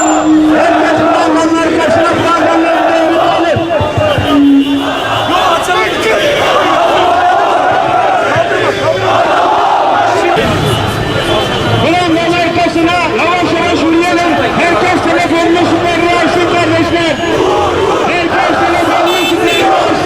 Herkes balkonlar karşına balkonlarında yürütelim. Balkonlar karşına yavaş yavaş yürüyelim. Herkes telefonunu süperli açsın kardeşler. Herkes telefonunu süperli açsın.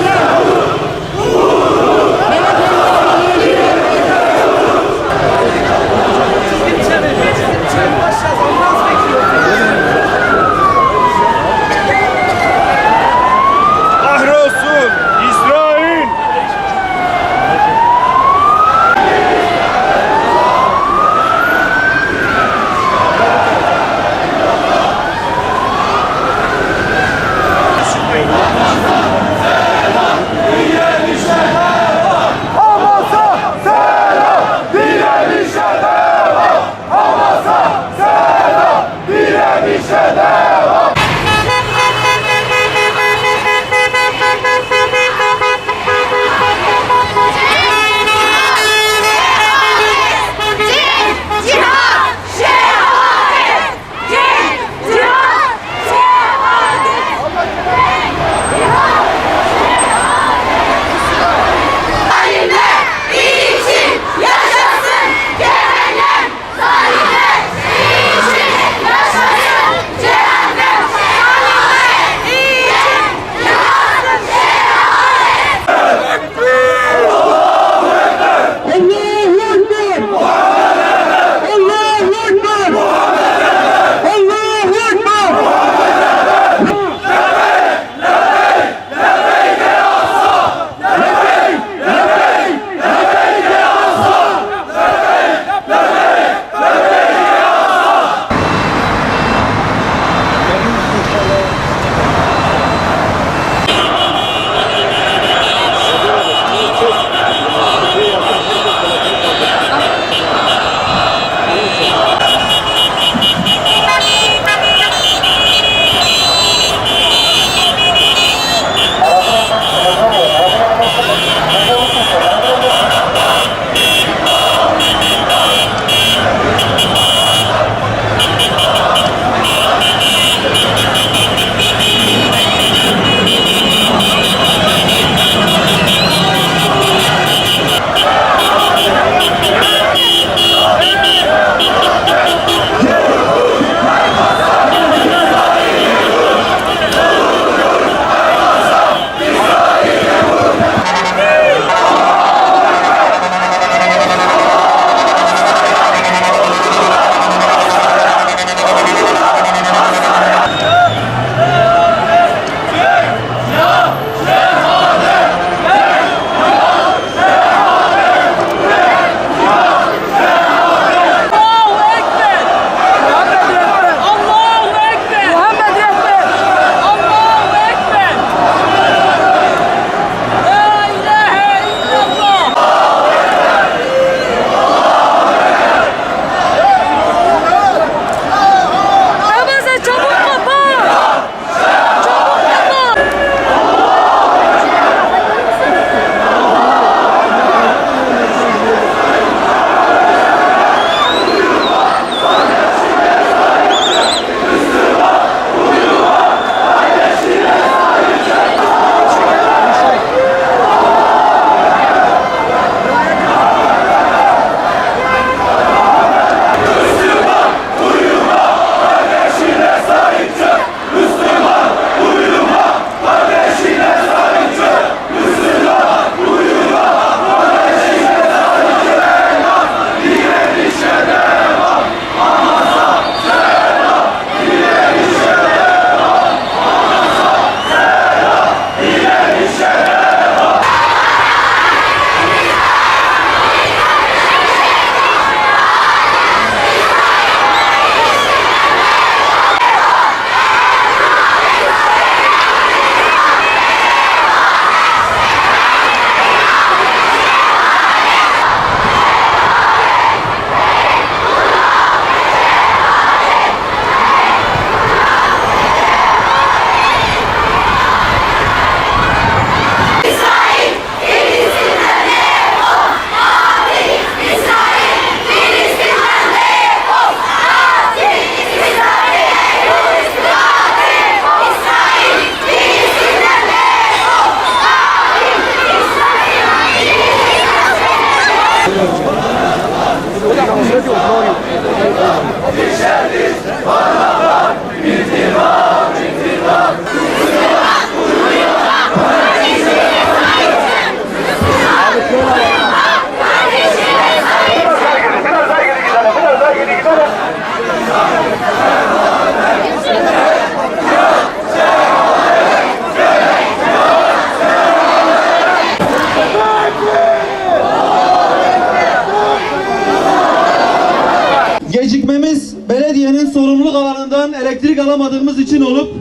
Gecikmemiz belediyenin sorumluluk alanından elektrik alamadığımız için olup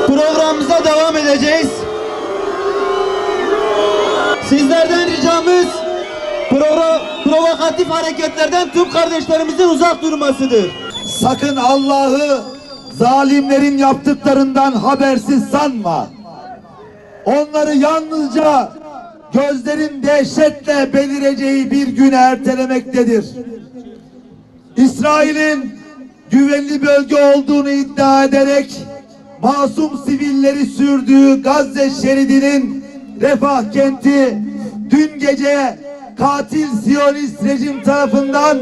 programımıza devam edeceğiz. Sizlerden ricamız provokatif hareketlerden tüm kardeşlerimizin uzak durmasıdır. Sakın Allah'ı zalimlerin yaptıklarından habersiz sanma. Onları yalnızca gözlerin dehşetle belireceği bir güne ertelemektedir. İsrail'in güvenli bölge olduğunu iddia ederek masum sivilleri sürdüğü Gazze şeridinin Refah kenti dün gece katil Siyonist rejim tarafından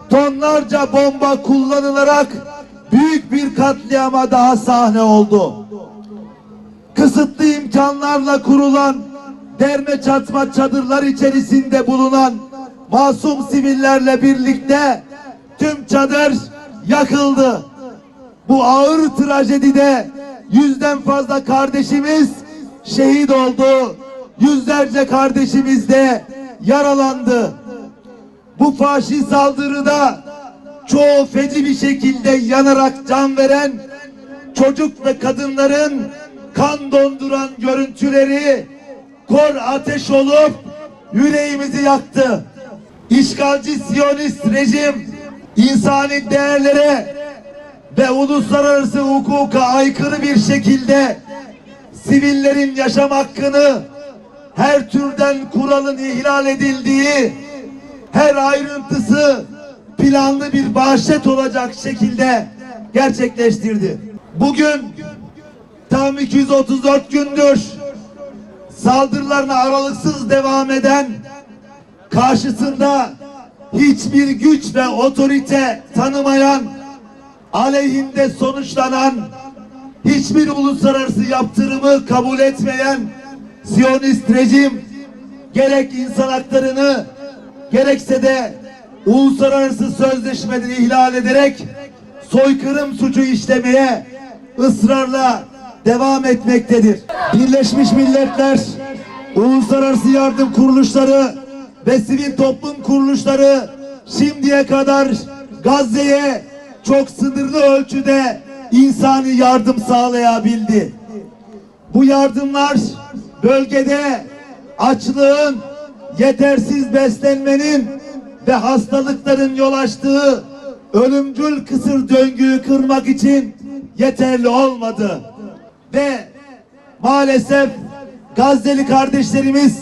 tonlarca bomba kullanılarak büyük bir katliama daha sahne oldu. Kısıtlı imkanlarla kurulan derme çatma çadırlar içerisinde bulunan masum sivillerle birlikte tüm çadır yakıldı. Bu ağır trajedide 100'den fazla kardeşimiz şehit oldu. Yüzlerce kardeşimiz de yaralandı. Bu faşist saldırıda çoğu feci bir şekilde yanarak can veren çocuk ve kadınların kan donduran görüntüleri kor ateş olup yüreğimizi yaktı. İşgalci Siyonist rejim insani değerlere ve uluslararası hukuka aykırı bir şekilde sivillerin yaşam hakkını her türden kuralın ihlal edildiği, her ayrıntısı planlı bir vahşet olacak şekilde gerçekleştirdi. Bugün tam 234 gündür saldırılarına aralıksız devam eden, karşısında hiçbir güç ve otorite tanımayan, aleyhinde sonuçlanan, hiçbir uluslararası yaptırımı kabul etmeyen Siyonist rejim gerek insan haklarını gerekse de uluslararası sözleşmeleri ihlal ederek soykırım suçu işlemeye ısrarla devam etmektedir. Birleşmiş Milletler, uluslararası yardım kuruluşları ve sivil toplum kuruluşları şimdiye kadar Gazze'ye çok sınırlı ölçüde insani yardım sağlayabildi. Bu yardımlar bölgede açlığın, yetersiz beslenmenin ve hastalıkların yol açtığı ölümcül kısır döngüyü kırmak için yeterli olmadı. Ve maalesef Gazze'li kardeşlerimiz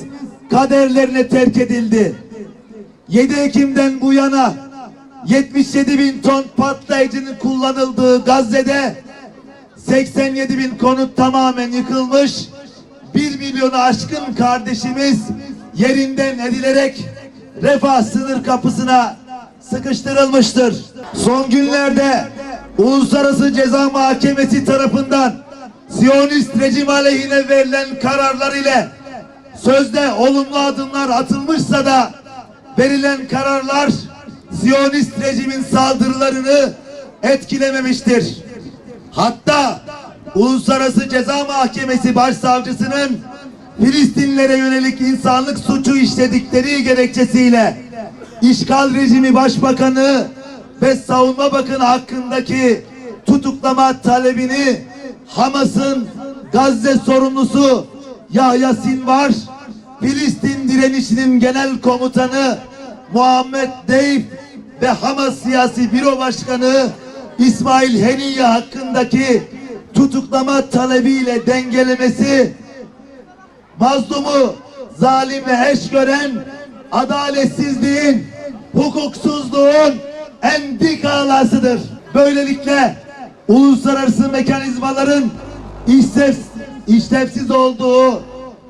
kaderlerine terk edildi. 7 Ekim'den bu yana 77 bin ton patlayıcının kullanıldığı Gazze'de 87 bin konut tamamen yıkılmış, 1 milyonu aşkın kardeşimiz yerinden edilerek Refah sınır kapısına sıkıştırılmıştır. Son günlerde Uluslararası Ceza Mahkemesi tarafından Siyonist rejim aleyhine verilen kararlar ile sözde olumlu adımlar atılmışsa da verilen kararlar Siyonist rejimin saldırılarını etkilememiştir. Hatta Uluslararası Ceza Mahkemesi Başsavcısının Filistinlilere yönelik insanlık suçu işledikleri gerekçesiyle işgal rejimi başbakanı ve savunma bakanı hakkındaki tutuklama talebini Hamas'ın Gazze sorumlusu Yahya Sinvar, Filistin direnişinin genel komutanı Muhammed Deyf ve Hamas siyasi büro başkanı İsmail Haniye hakkındaki tutuklama talebiyle dengelemesi, mazlumu zalimle eş gören adaletsizliğin, hukuksuzluğun en dik alasıdır. Böylelikle uluslararası mekanizmaların işlevsiz olduğu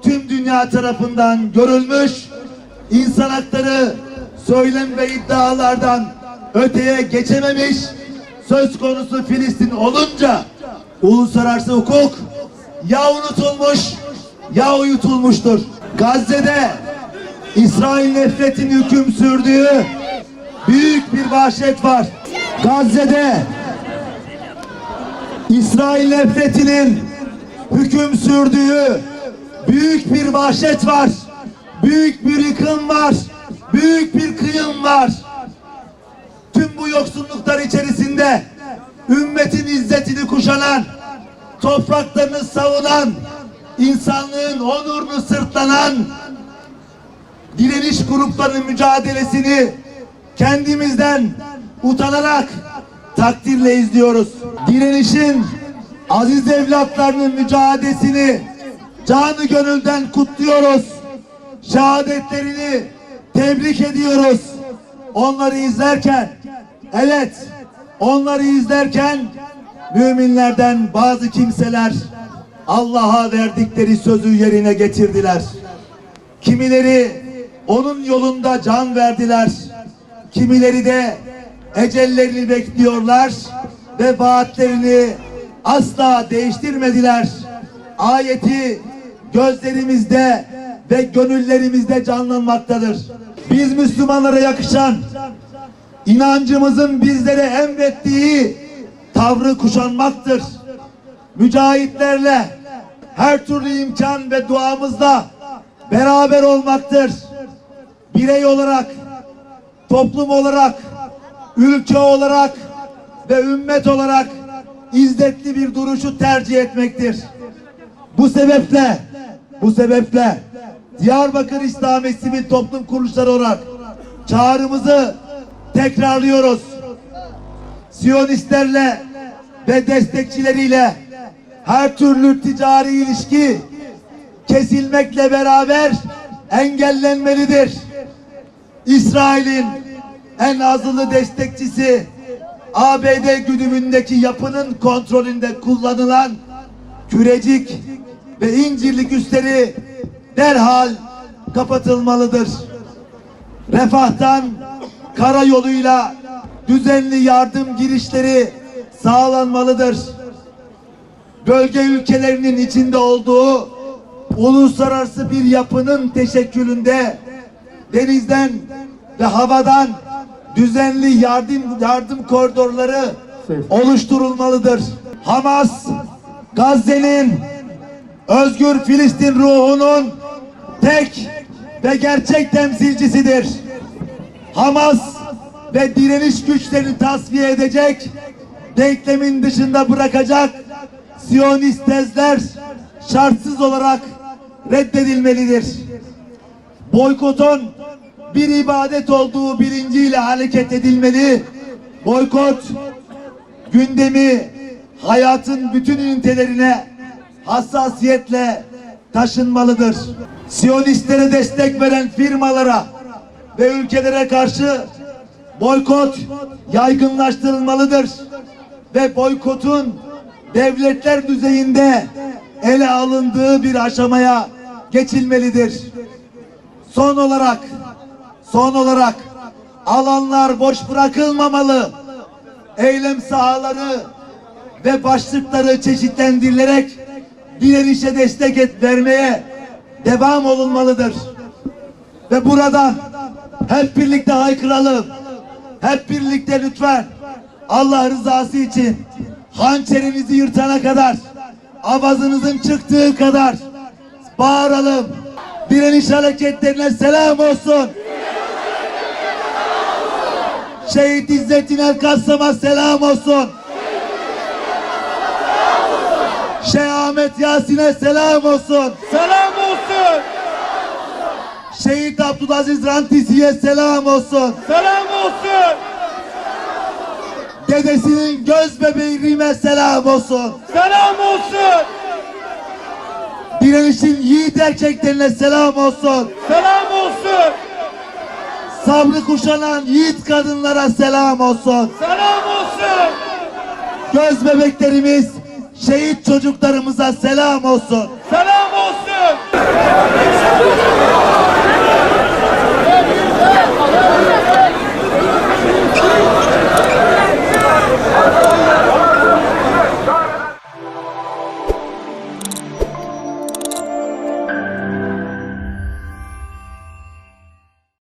tüm dünya tarafından görülmüş, insan hakları söylem ve iddialardan öteye geçememiş söz konusu Filistin olunca uluslararası hukuk ya unutulmuş ya uyutulmuştur. Gazze'de İsrail nefretinin hüküm sürdüğü büyük bir vahşet var. Gazze'de İsrail nefretinin hüküm sürdüğü büyük bir vahşet var. Büyük bir yıkım var. Büyük bir kıyım var. Tüm bu yoksulluklar içerisinde ümmetin izzetini kuşanan, topraklarını savunan, insanlığın onurunu sırtlanan direniş gruplarının mücadelesini kendimizden utanarak takdirle izliyoruz. Direnişin aziz evlatlarının mücadelesini canı gönülden kutluyoruz. Şehadetlerini tebrik ediyoruz. Onları izlerken, evet, onları izlerken müminlerden bazı kimseler Allah'a verdikleri sözü yerine getirdiler. Kimileri onun yolunda can verdiler. Kimileri de ecellerini bekliyorlar ve vaatlerini asla değiştirmediler. Ayeti gözlerimizde ve gönüllerimizde canlanmaktadır. Biz Müslümanlara yakışan, inancımızın bizlere emrettiği tavrı kuşanmaktır. Mücahitlerle her türlü imkan ve duamızla beraber olmaktır. Birey olarak, toplum olarak, ülke olarak ve ümmet olarak izzetli bir duruşu tercih etmektir. Bu sebeple Diyarbakır İslami Sivil Toplum Kuruluşları olarak çağrımızı tekrarlıyoruz. Siyonistlerle ve destekçileriyle her türlü ticari ilişki kesilmekle beraber engellenmelidir. İsrail'in en azılı destekçisi ABD güdümündeki yapının kontrolünde kullanılan Kürecik ve İncirlik üsleri derhal kapatılmalıdır. Refah'tan karayoluyla düzenli yardım girişleri sağlanmalıdır. Bölge ülkelerinin içinde olduğu uluslararası bir yapının teşekkülünde denizden ve havadan düzenli yardım koridorları oluşturulmalıdır. Hamas, Gazze'nin özgür Filistin ruhunun tek ve gerçek temsilcisidir. Hamas ve direniş güçlerini tasfiye edecek, denklemin dışında bırakacak Siyonist tezler şartsız olarak reddedilmelidir. Boykotun bir ibadet olduğu bilinciyle hareket edilmeli. Boykot gündemi hayatın bütün ünitelerine hassasiyetle taşınmalıdır. Siyonistlere destek veren firmalara ve ülkelere karşı boykot yaygınlaştırılmalıdır ve boykotun devletler düzeyinde ele alındığı bir aşamaya geçilmelidir. Son olarak alanlar boş bırakılmamalı. Eylem sahaları ve başlıkları çeşitlendirilerek direnişe destek vermeye devam olunmalıdır. Ve burada hep birlikte haykıralım. Hep birlikte lütfen Allah rızası için hançerinizi yırtana kadar, avazınızın çıktığı kadar bağıralım. Direniş hareketlerine selam olsun. Şehit İzzettin El-Kassam'a selam olsun. Şeyh Ahmet Yasin'e selam olsun. Selam olsun. Şehit Abdülaziz Rantisi'ye selam olsun. Selam olsun. Dedesinin göz bebeği Rim'e selam olsun. Selam olsun. Direnişin yiğit erkeklerine selam olsun. Selam olsun. Sabrı kuşanan yiğit kadınlara selam olsun. Selam olsun. Göz bebeklerimiz, şehit çocuklarımıza selam olsun. Selam olsun.